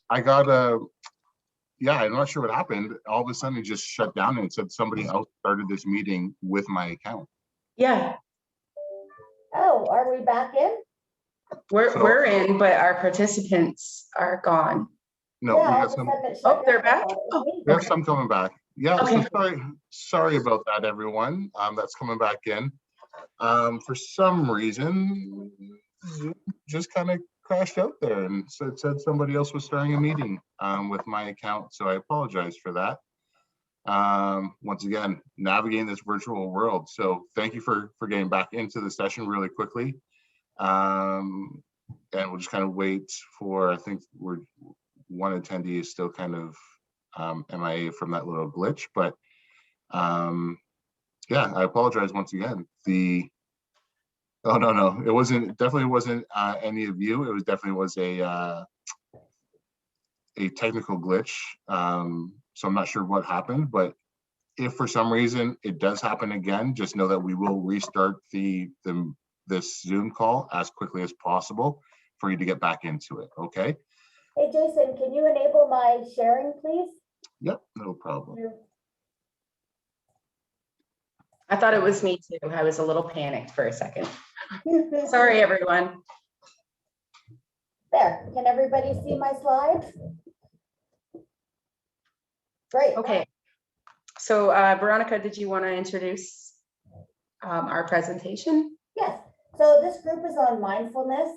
I got a, yeah, I'm not sure what happened. All of a sudden it just shut down and it said somebody else started this meeting with my account. Yeah. Oh, are we back in? We're in, but our participants are gone. No, Yeah, we all got of a some, sudden it shut Oh, down. they're back? I thought it was Oh, me. we have okay. some coming back. Yeah, Okay. so sorry about that, everyone. That's coming back in. For some reason, Zoom just kind of crashed out there and said somebody else was starting a meeting with my account. So I apologize for that. Once again, navigating this virtual world. So thank you for getting back into the session really quickly. And we'll just kind of wait for, I think one attendee is still kind of MIA from that little glitch, but yeah, I apologize once again. Oh no, it wasn't, definitely wasn't any of you. It was definitely was a technical glitch. So I'm not sure what happened, but if for some reason it does happen again, just know that we will restart this Zoom call as quickly as possible for you to get back into it. Okay. Hey, Jason, can you enable my sharing, please? Yep, no problem. I thought it was me too. I was a little panicked for a second. Sorry, everyone. There, can everybody see my slides? Great. Okay. So Veronica, did you want to introduce our presentation? Yes, so this group is on mindfulness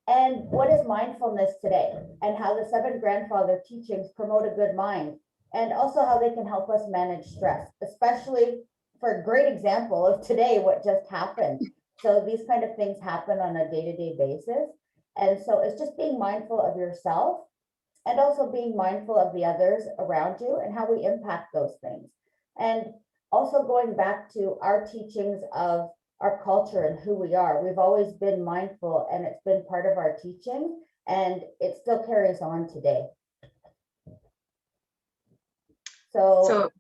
and what is mindfulness today and how the 7 grandfather teachings promote a good mind and also how they can help us manage stress, especially for a great example of today, what just happened. So these kind of things happen on a day-to-day basis. And so it's just being mindful of yourself and also being mindful of the others around you and how we impact those things. And also going back to our teachings of our culture and who we are. We've always been mindful and it's been part of our teaching and it still carries on today. So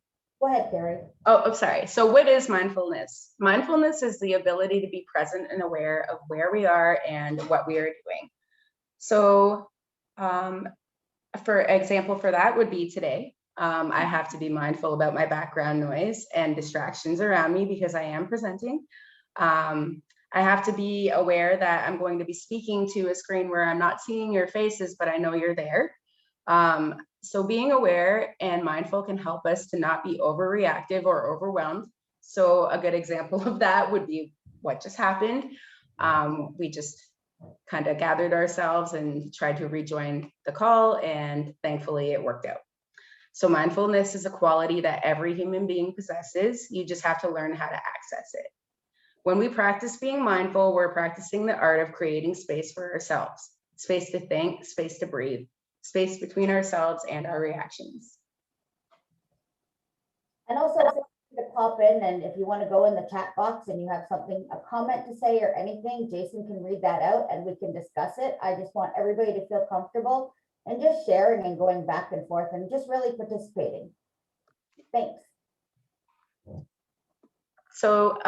go ahead, Carrie. Oh, I'm sorry. So what is mindfulness? Mindfulness is the ability to be present and aware of where we are and what we are doing. So for example, for that would be today. I have to be mindful about my background noise and distractions around me because I am presenting. I have to be aware that I'm going to be speaking to a screen where I'm not seeing your faces, but I know you're there. So being aware and mindful can help us to not be overreactive or overwhelmed. So a good example of that would be what just happened. We just kind of gathered ourselves and tried to rejoin the call, and thankfully it worked out. So mindfulness is a quality that every human being possesses. You just have to learn how to access it. When we practice being mindful, we're practicing the art of creating space for ourselves, space to think, space to breathe, space between ourselves and our reactions. And also to pop in, and if you want to go in the chat box and you have something, a comment to say or anything, Jason can read that out and we can discuss it. I just want everybody to feel comfortable and just sharing and going back and forth and just really participating. Thanks. So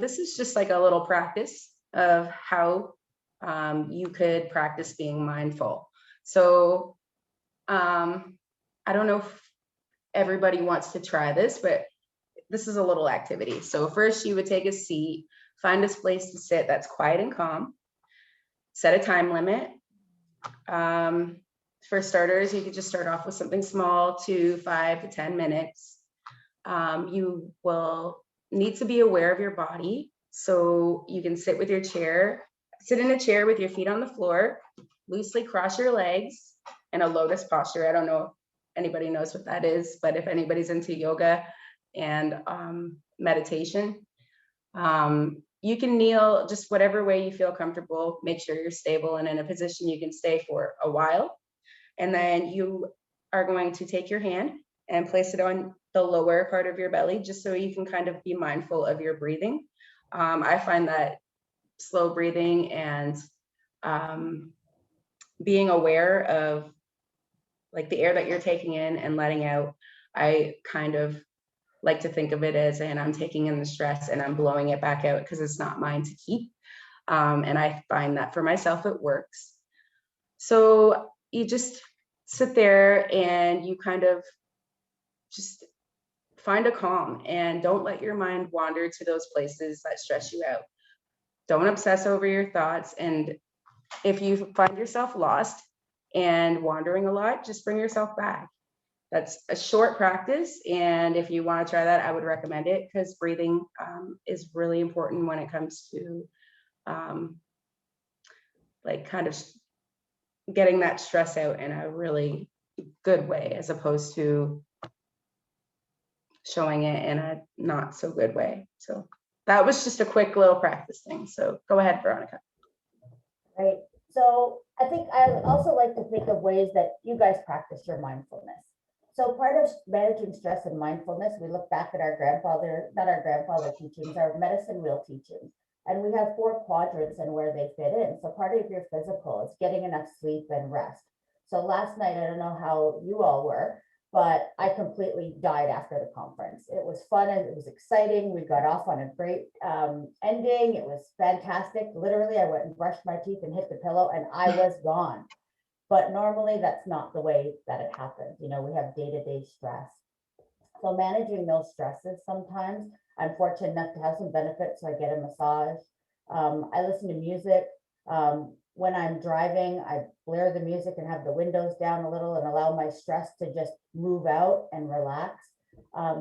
this is just like a little practice of how you could practice being mindful. So I don't know if everybody wants to try this, but this is a little activity. So first you would take a seat, find a place to sit that's quiet and calm, set a time limit. For starters, you could just start off with something small, 2, 5 to 10 minutes. You will need to be aware of your body. So you can sit in a chair with your feet on the floor, loosely cross your legs in a lotus posture. I don't know if anybody knows what that is, but if anybody's into yoga and meditation, you can kneel just whatever way you feel comfortable. Make sure you're stable and in a position you can stay for a while. And then you are going to take your hand and place it on the lower part of your belly, just so you can kind of be mindful of your breathing. I find that slow breathing and being aware of like the air that you're taking in and letting out, I kind of like to think of it as, and I'm taking in the stress and I'm blowing it back out because it's not mine to keep. And I find that for myself, it works. So you just sit there and you kind of just find a calm and don't let your mind wander to those places that stress you out. Don't obsess over your thoughts. And if you find yourself lost and wandering a lot, just bring yourself back. That's a short practice. And if you want to try that, I would recommend it, because breathing is really important when it comes to like kind of getting that stress out in a really good way, as opposed to showing it in a not so good way. So that was just a quick little practice thing. So go ahead, Veronica. Right. So I think I would also like to think of ways that you guys practice your mindfulness. So part of managing stress and mindfulness, we look back at our not our grandfather teachings, our medicine wheel teachings. And we have 4 quadrants and where they fit in. So part of your physical is getting enough sleep and rest. So last night, I don't know how you all were, but I completely died after the conference. It was fun and it was exciting. We got off on a great ending. It was fantastic. Literally, I went and brushed my teeth and hit the pillow and I was gone. But normally that's not the way that it happens. You know, we have day-to-day stress. So managing those stresses sometimes, I'm fortunate enough to have some benefits. So I get a massage. I listen to music. When I'm driving, I blare the music and have the windows down a little and allow my stress to just move out and relax.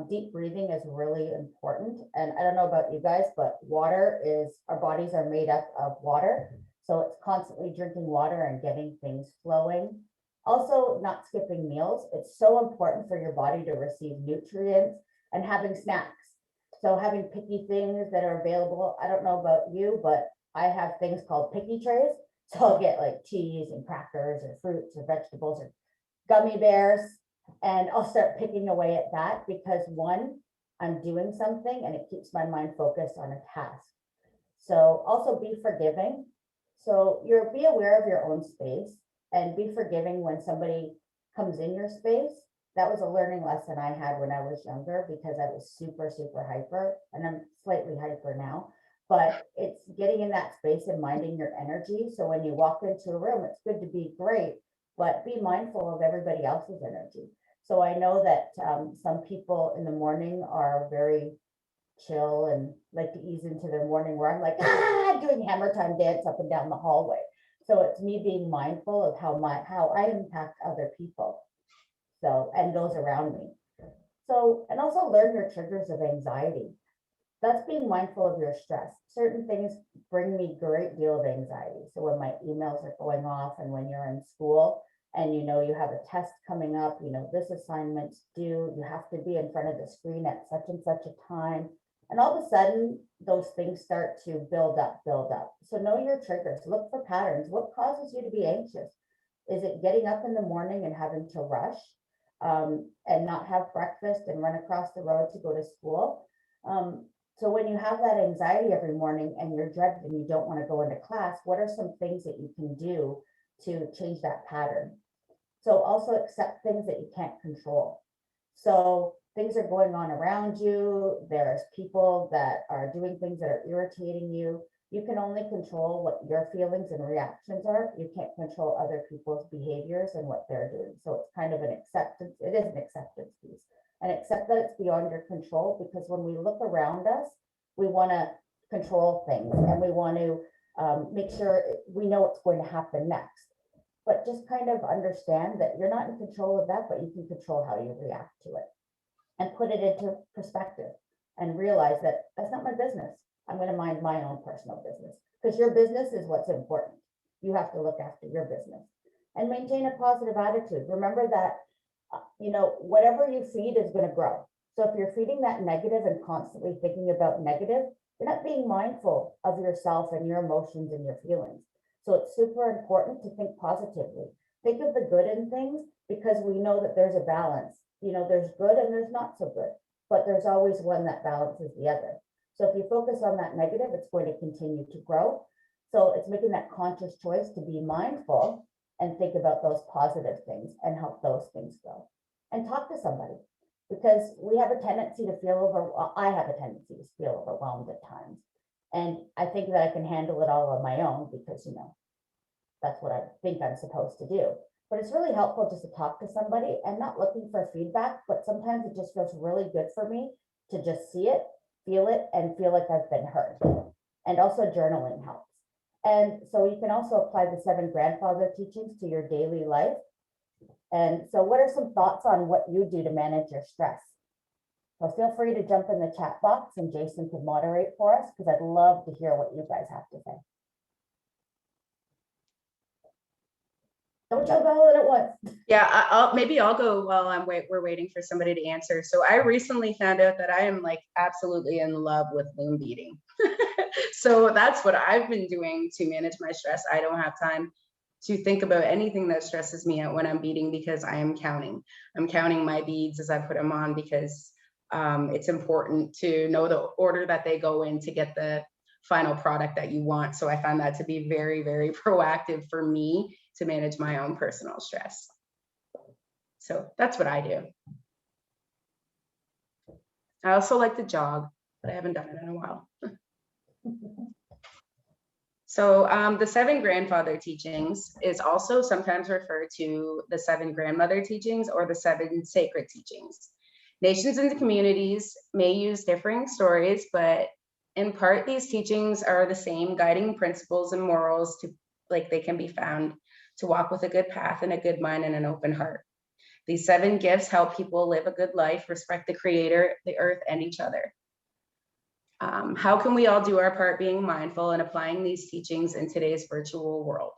Deep breathing is really important. And I don't know about you guys, but our bodies are made up of water. So it's constantly drinking water and getting things flowing. Also, not skipping meals. It's so important for your body to receive nutrients, and having snacks. So having picky things that are available. I don't know about you, but I have things called picky trays. So I'll get like cheese and crackers or fruits or vegetables or gummy bears, and I'll start picking away at that, because one, I'm doing something and it keeps my mind focused on a task. So also be forgiving. So be aware of your own space and be forgiving when somebody comes in your space. That was a learning lesson I had when I was younger, because I was super, super hyper, and I'm slightly hyper now. But it's getting in that space and minding your energy. So when you walk into a room, it's good to be great, but be mindful of everybody else's energy. So I know that some people in the morning are very chill and like to ease into their morning, where I'm like, doing hammer time dance up and down the hallway. So it's me being mindful of how I impact other people. So, and those around me. So, and also learn your triggers of anxiety. That's being mindful of your stress. Certain things bring me a great deal of anxiety. So when my emails are going off, and when you're in school and you know you have a test coming up, you know this assignment's due, you have to be in front of the screen at such and such a time. And all of a sudden, those things start to build up. So know your triggers, look for patterns. What causes you to be anxious? Is it getting up in the morning and having to rush and not have breakfast and run across the road to go to school? So when you have that anxiety every morning and you're dreaded and you don't want to go into class, what are some things that you can do to change that pattern? So also accept things that you can't control. So things are going on around you. There's people that are doing things that are irritating you. You can only control what your feelings and reactions are. You can't control other people's behaviors and what they're doing. So it's kind of an acceptance. It is an acceptance piece. And accept that it's beyond your control, because when we look around us, we want to control things and we want to make sure we know what's going to happen next. But just kind of understand that you're not in control of that, but you can control how you react to it, and put it into perspective and realize that that's not my business. I'm going to mind my own personal business, because your business is what's important. You have to look after your business and maintain a positive attitude. Remember that whatever you feed is going to grow. So if you're feeding that negative and constantly thinking about negative, you're not being mindful of yourself and your emotions and your feelings. So it's super important to think positively. Think of the good in things, because we know that there's a balance. There's good and there's not so good, but there's always one that balances the other. So if you focus on that negative, it's going to continue to grow. So it's making that conscious choice to be mindful and think about those positive things and help those things go. And talk to somebody, because we have a tendency to I have a tendency to feel overwhelmed at times. And I think that I can handle it all on my own, because, that's what I think I'm supposed to do. but it's really helpful just to talk to somebody and not looking for feedback, but sometimes it just feels really good for me to just see it, feel it, and feel like I've been heard. And also journaling helps. And so you can also apply the 7 grandfather teachings to your daily life. And so what are some thoughts on what you do to manage your stress? So feel free to jump in the chat box and Jason can moderate for us because I'd love to hear what you guys have to say. Don't jump all in at once. Yeah, maybe I'll go while we're waiting for somebody to answer. So I recently found out that I am like absolutely in love with loom beading. So that's what I've been doing to manage my stress. I don't have time to think about anything that stresses me out when I'm beading because I am counting. I'm counting my beads as I put them on because it's important to know the order that they go in to get the final product that you want. So I found that to be very, very proactive for me to manage my own personal stress. So that's what I do. I also like to jog, but I haven't done it in a while. So the 7 grandfather teachings is also sometimes referred to the 7 grandmother teachings or the 7 sacred teachings. Nations and communities may use differing stories, but in part, these teachings are the same guiding principles and morals to like they can be found to walk with a good path and a good mind and an open heart. These 7 gifts help people live a good life, respect the creator, the earth, and each other. How can we all do our part being mindful and applying these teachings in today's virtual world?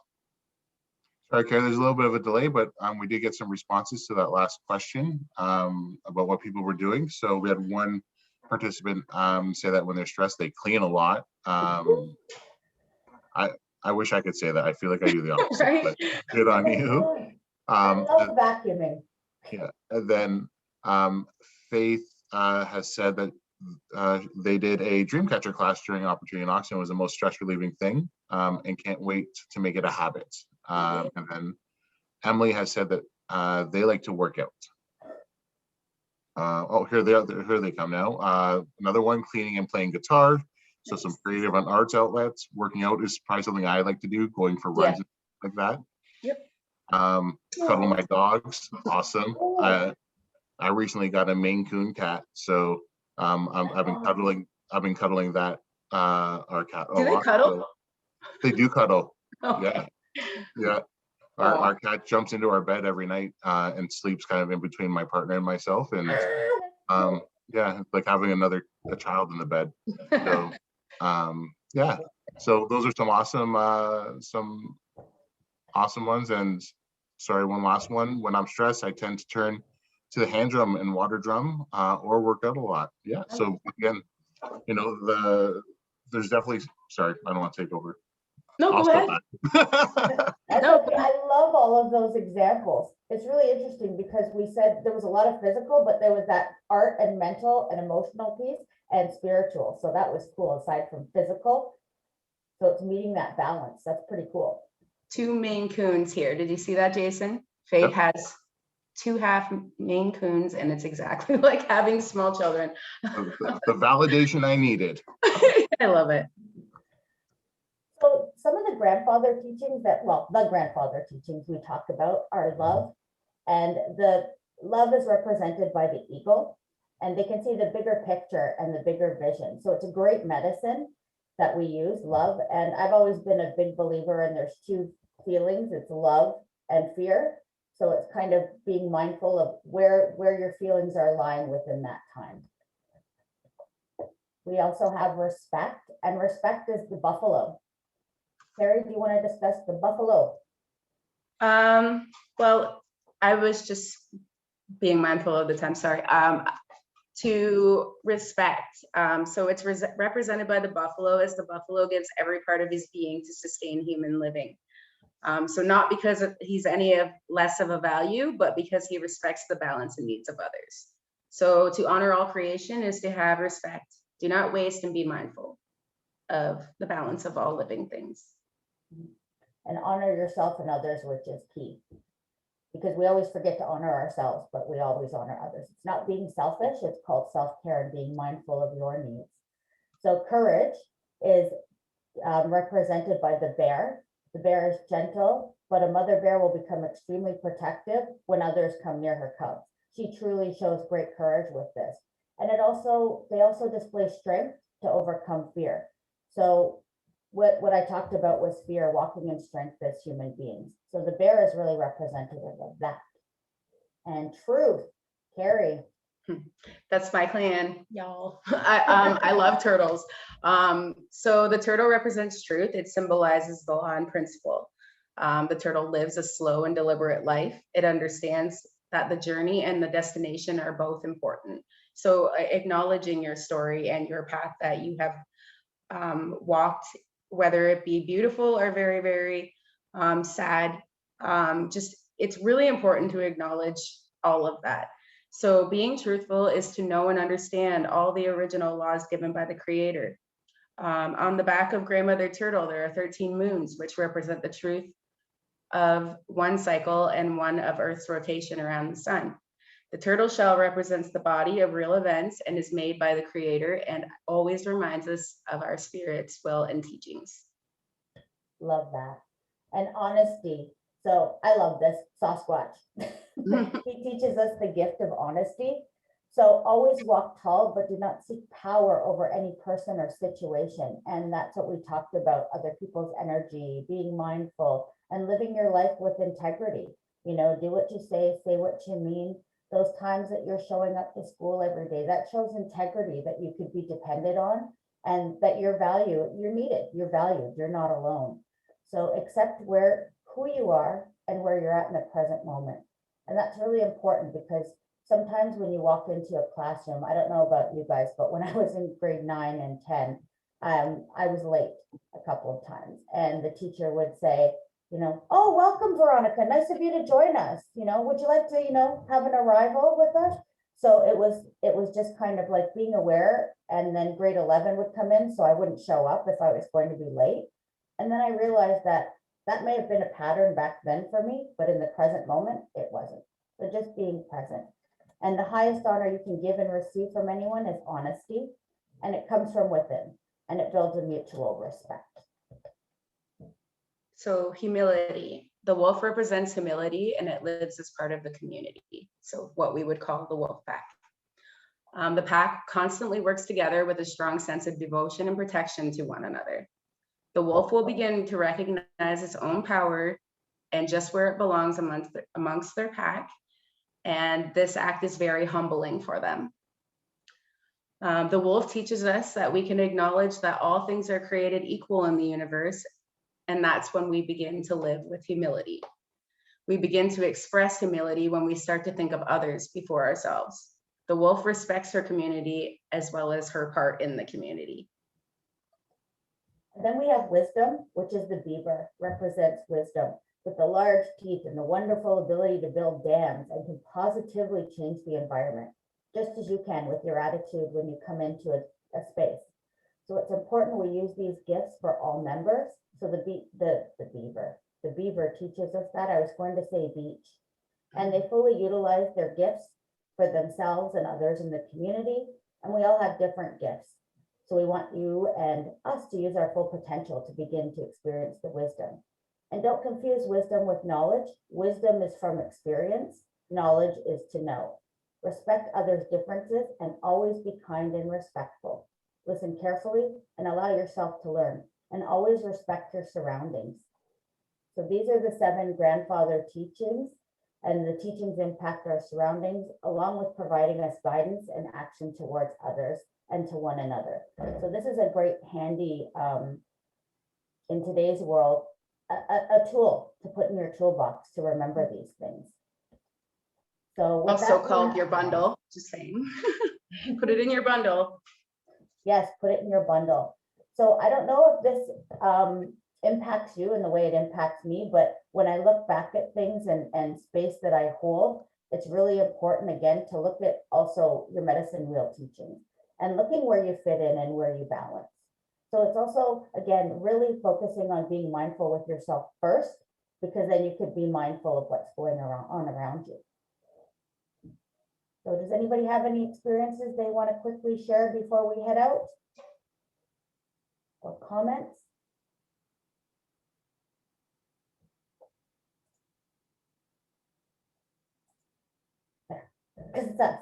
Sorry, Karen, there's a little bit of a delay, but we did get some responses to that last question about what people were doing. So we had one participant say that when they're stressed, they clean a lot. I wish I could say that. I feel like I do the opposite, Right? but good on you. I love vacuuming. Yeah, and then Faith has said that they did a Dreamcatcher class during Opportunity in Oxygen. Was the most stress relieving thing and can't wait to make it a habit. And then Emily has said that they like to work out. Oh, here they come now. Another one, cleaning and playing guitar. So some creative and arts outlets. Working out is probably something I like to do, going for runs like that. Yep. Cuddle my dogs, awesome. I recently got a Maine Coon cat, so I've been cuddling that our cat a lot. Do they cuddle? So they do cuddle. Okay. Yeah. Our cat jumps into our bed every night and sleeps kind of in between my partner and myself, and yeah, it's like having a child in the bed. So yeah, so those are some awesome ones. And sorry, one last one. When I'm stressed, I tend to turn to the hand drum and water drum or work out a lot. Yeah. So again, you know, there's definitely, sorry, I don't want to take over. No, go ahead. That's okay. I love all of those examples. It's really interesting because we said there was a lot of physical, but there was that art and mental and emotional piece and spiritual. So that was cool aside from physical. So it's meeting that balance. That's pretty cool. 2 Maine Coons here. Did you see that, Jason? Faith has 2 half Maine Coons, and it's exactly like having small children. The validation I needed. I love it. So some of the grandfather teachings the grandfather teachings we talked about are love, and the love is represented by the eagle, and they can see the bigger picture and the bigger vision. So it's a great medicine that we use, love. And I've always been a big believer in there's 2 feelings, it's love and fear. So it's kind of being mindful of where your feelings are lying within that time. We also have respect, and respect is the buffalo. Carrie, do you want to discuss the buffalo? Well, I was just being mindful of the time, sorry. To respect. So it's represented by the buffalo, as the buffalo gives every part of his being to sustain human living. So not because he's any less of a value, but because he respects the balance and needs of others. So to honor all creation is to have respect. Do not waste and be mindful of the balance of all living things. And honor yourself and others, which is key. Because we always forget to honor ourselves, but we always honor others. It's not being selfish, it's called self-care and being mindful of your needs. So courage is represented by the bear, The bear is gentle, but a mother bear will become extremely protective when others come near her cubs. She truly shows great courage with this. And they also display strength to overcome fear. So what I talked about was fear, walking in strength as human beings. So the bear is really representative of that. And truth, Carrie. That's my clan, y'all. I love turtles. So the turtle represents truth. It symbolizes the law and principle. The turtle lives a slow and deliberate life. It understands that the journey and the destination are both important. So acknowledging your story and your path that you have walked, whether it be beautiful or very, very sad, it's really important to acknowledge all of that. So being truthful is to know and understand all the original laws given by the creator. On the back of Grandmother Turtle, there are 13 moons, which represent the truth of one cycle and one of Earth's rotation around the sun. The turtle shell represents the body of real events and is made by the creator and always reminds us of our spirit's will and teachings. Love that. And honesty. So I love this, Sasquatch. He teaches us the gift of honesty. So always walk tall, but do not seek power over any person or situation. And that's what we talked about, other people's energy, being mindful, and living your life with integrity. You know, do what you say what you mean. Those times that you're showing up to school every day, that shows integrity, that you could be depended on, and that you're needed, you're valued, you're not alone. So accept who you are and where you're at in the present moment. And that's really important, because sometimes when you walk into a classroom, I don't know about you guys, but when I was in grade 9 and 10, I was late a couple of times, and the teacher would say, oh, welcome, Veronica. Nice of you to join us. Would you like to, have an arrival with us? So it was just kind of like being aware. And then grade 11 would come in, so I wouldn't show up if I was going to be late. And then I realized that may have been a pattern back then for me, but in the present moment, it wasn't. So just being present. And the highest honor you can give and receive from anyone is honesty, and it comes from within, and it builds a mutual respect. So humility. The wolf represents humility, and it lives as part of the community. So what we would call the wolf pack. The pack constantly works together with a strong sense of devotion and protection to one another. The wolf will begin to recognize its own power and just where it belongs amongst their pack. And this act is very humbling for them. The wolf teaches us that we can acknowledge that all things are created equal in the universe. And that's when we begin to live with humility. We begin to express humility when we start to think of others before ourselves. The wolf respects her community as well as her part in the community. And then we have wisdom, which is the beaver, represents wisdom with the large teeth and the wonderful ability to build dams and to positively change the environment, just as you can with your attitude when you come into a space. So it's important we use these gifts for all members. So the beaver teaches us that. I was going to say beach. And they fully utilize their gifts for themselves and others in the community. And we all have different gifts. So we want you and us to use our full potential to begin to experience the wisdom. And don't confuse wisdom with knowledge. Wisdom is from experience. Knowledge is to know. Respect others' differences and always be kind and respectful. Listen carefully and allow yourself to learn, and always respect your surroundings. So these are the 7 grandfather teachings, and the teachings impact our surroundings, along with providing us guidance and action towards others and to one another. So this is a great handy, in today's world, a tool to put in your toolbox to remember these things. So also called your bundle, just saying. Put it in your bundle. Yes, put it in your bundle. So I don't know if this impacts you in the way it impacts me, but when I look back at things and space that I hold, it's really important, again, to look at also your medicine wheel teachings and looking where you fit in and where you balance. So it's also, again, really focusing on being mindful with yourself first, because then you could be mindful of what's going on around you. So does anybody have any experiences they want to quickly share before we head out? Or comments? because it's us.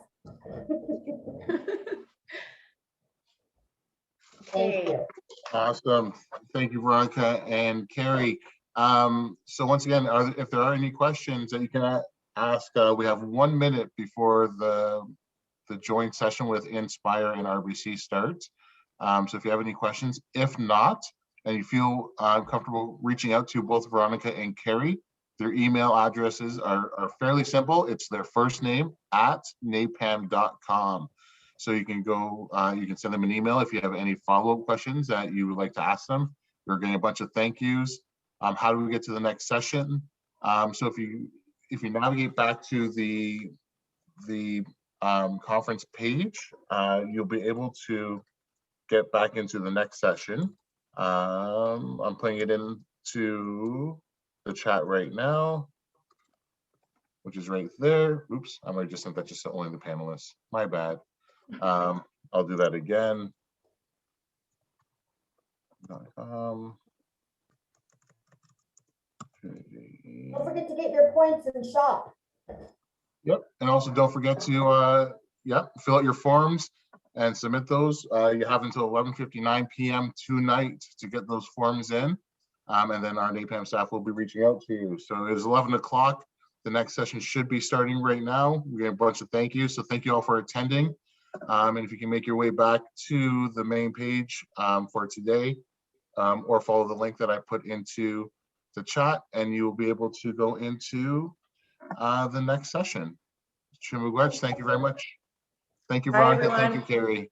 Thank Okay. you. Awesome. Thank you, Veronica and Carrie. So once again, if there are any questions that you can ask, we have 1 minute before the joint session with Inspire and RBC starts. So if you have any questions, if not, and you feel comfortable reaching out to both Veronica and Carrie, their email addresses are fairly simple. It's their first name @napam.com. So you can go, you can send them an email if you have any follow-up questions that you would like to ask them. We're getting a bunch of thank yous. How do we get to the next session? So if you navigate back to the conference page, you'll be able to get back into the next session. I'm putting it into the chat right now, which is right there. Oops, I might have just sent that just to only the panelists. My bad. I'll do that again. Don't forget to get your points in shop. Yep, and also don't forget to fill out your forms and submit those. You have until 11:59 p.m. tonight to get those forms in, and then our NAPAM staff will be reaching out to you. So it is 11 o'clock. The next session should be starting right now. We get a bunch of thank yous, so thank you all for attending. And if you can make your way back to the main page for today, or follow the link that I put into the chat, and you will be able to go into the next session. Chimugwech, thank you very much. Thank you, Bye, Veronica. Thank you, everyone. Carrie.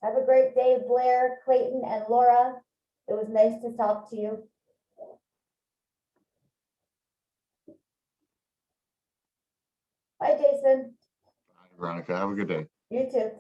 Have a great day, Blair, Clayton, and Laura. It was nice to talk to you. Bye, Jason. Bye, Veronica. Have a good day. You too.